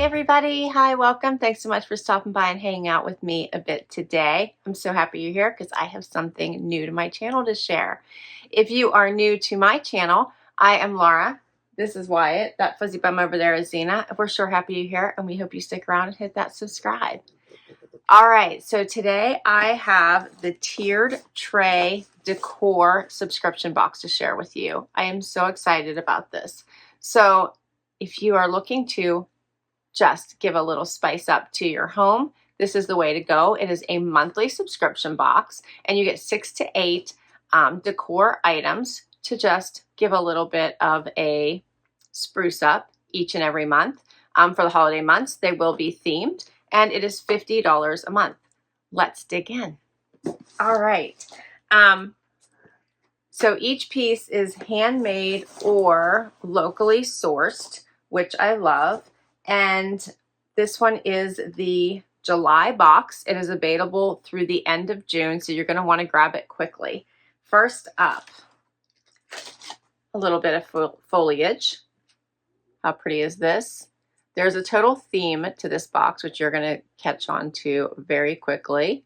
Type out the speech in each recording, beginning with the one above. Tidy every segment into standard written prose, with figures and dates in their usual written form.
everybody. Hi, welcome. Thanks so much for stopping by and hanging out with me a bit today. I'm so happy you're here because I have something new to my channel to share. If you are new to my channel, I am Laura. This is Wyatt. That fuzzy bum over there is Zena. We're sure happy you're here and we hope you stick around and hit that subscribe. All right, so today I have the Tiered Tray Decor subscription box to share with you. I am so excited about this. So if you are looking to just give a little spice up to your home, this is the way to go. It is a monthly subscription box and you get 6 to 8 decor items to just give a little bit of a spruce up each and every month. For the holiday months, they will be themed and it is $50 a month. Let's dig in. All right. So each piece is handmade or locally sourced, which I love. And this one is the July box. It is available through the end of June, so you're going to want to grab it quickly. First up, a little bit of foliage. How pretty is this? There's a total theme to this box, which you're going to catch on to very quickly.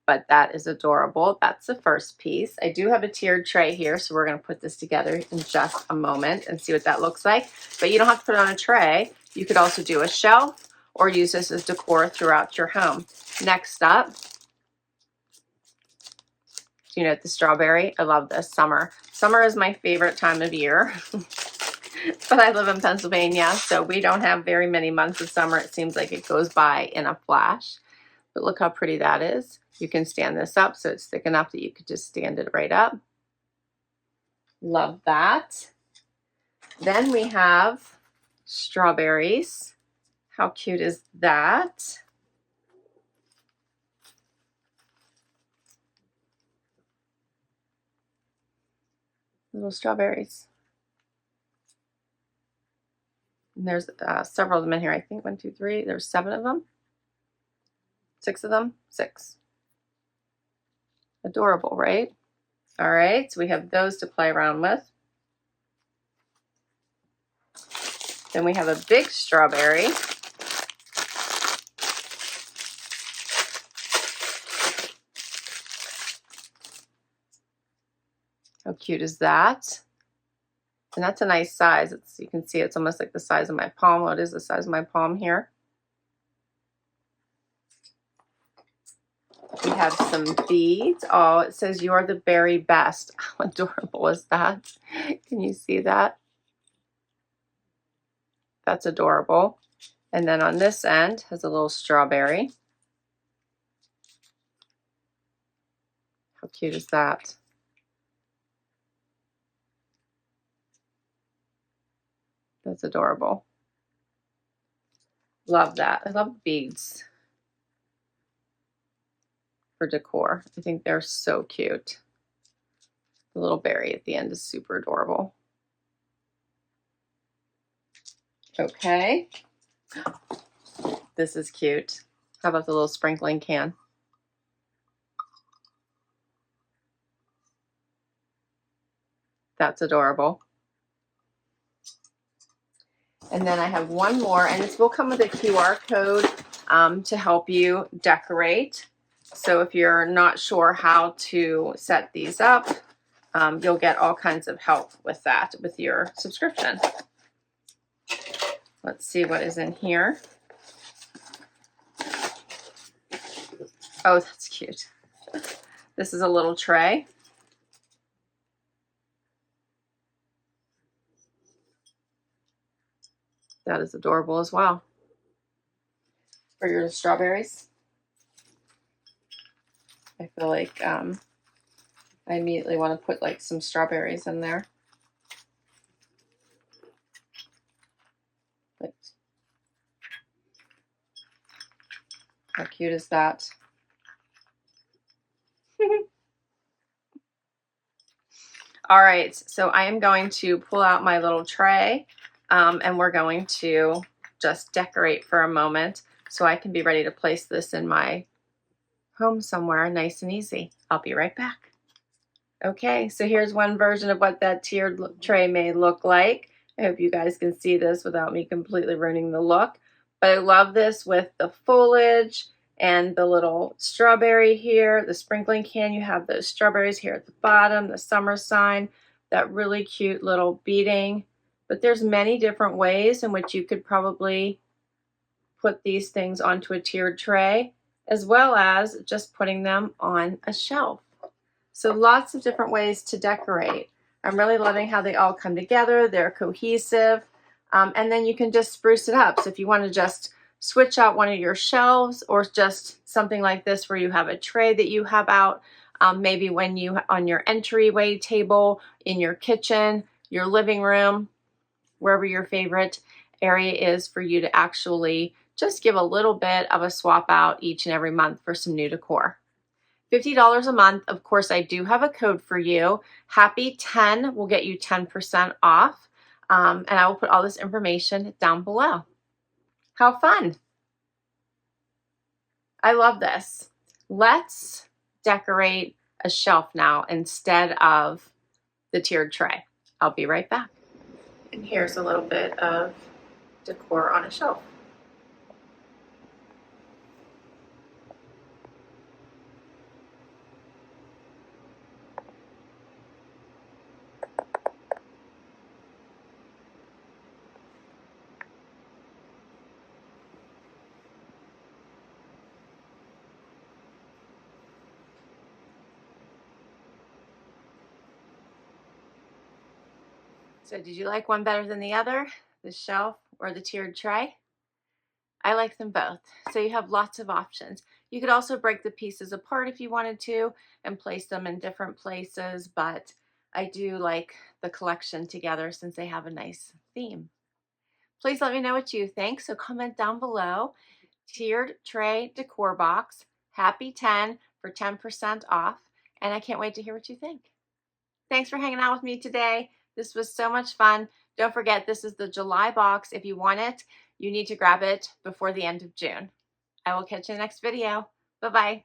But that is adorable. That's the first piece. I do have a tiered tray here, so we're going to put this together in just a moment and see what that looks like. But you don't have to put it on a tray. You could also do a shelf or use this as decor throughout your home. Next up, you know, the strawberry. I love this. Summer. Summer is my favorite time of year. But I live in Pennsylvania, so we don't have very many months of summer. It seems like it goes by in a flash. But look how pretty that is. You can stand this up so it's thick enough that you could just stand it right up. Love that. Then we have strawberries. How cute is that? Little strawberries. And there's several of them in here. I think 1, 2, 3. There's 7 of them. 6 of them. 6. Adorable, right? All right, so we have those to play around with. Then we have a big strawberry. How cute is that? And that's a nice size. You can see it's almost like the size of my palm. Well, it is the size of my palm here. We have some beads. Oh, it says you're the very best. How adorable is that? Can you see that? That's adorable. And then on this end has a little strawberry. How cute is that? That's adorable. Love that. I love beads for decor. I think they're so cute. The little berry at the end is super adorable. Okay. This is cute. How about the little sprinkling can? That's adorable. And then I have one more, and this will come with a QR code to help you decorate. So if you're not sure how to set these up, you'll get all kinds of help with that with your subscription. Let's see what is in here. Oh, that's cute. This is a little tray. That is adorable as well. For your strawberries. I feel like I immediately want to put like some strawberries in there. But how cute is that? All right, so I am going to pull out my little tray and we're going to just decorate for a moment so I can be ready to place this in my home somewhere nice and easy. I'll be right back. Okay, so here's one version of what that tiered tray may look like. I hope you guys can see this without me completely ruining the look. But I love this with the foliage and the little strawberry here, the sprinkling can. You have those strawberries here at the bottom, the summer sign, that really cute little beading. But there's many different ways in which you could probably put these things onto a tiered tray, as well as just putting them on a shelf. So lots of different ways to decorate. I'm really loving how they all come together. They're cohesive. And then you can just spruce it up. So if you want to just switch out one of your shelves, or just something like this where you have a tray that you have out, maybe when you on your entryway table, in your kitchen, your living room, wherever your favorite area is for you to actually just give a little bit of a swap out each and every month for some new decor. $50 a month. Of course, I do have a code for you. Happy 10 will get you 10% off. And I will put all this information down below. How fun. I love this. Let's decorate a shelf now instead of the tiered tray. I'll be right back. And here's a little bit of decor on a shelf. So did you like one better than the other, the shelf or the tiered tray? I like them both. So you have lots of options. You could also break the pieces apart if you wanted to and place them in different places, but I do like the collection together since they have a nice theme. Please let me know what you think. So comment down below. Tiered Tray Decor Box, happy 10 for 10% off. And I can't wait to hear what you think. Thanks for hanging out with me today. This was so much fun. Don't forget, this is the July box. If you want it, you need to grab it before the end of June. I will catch you in the next video. Bye-bye.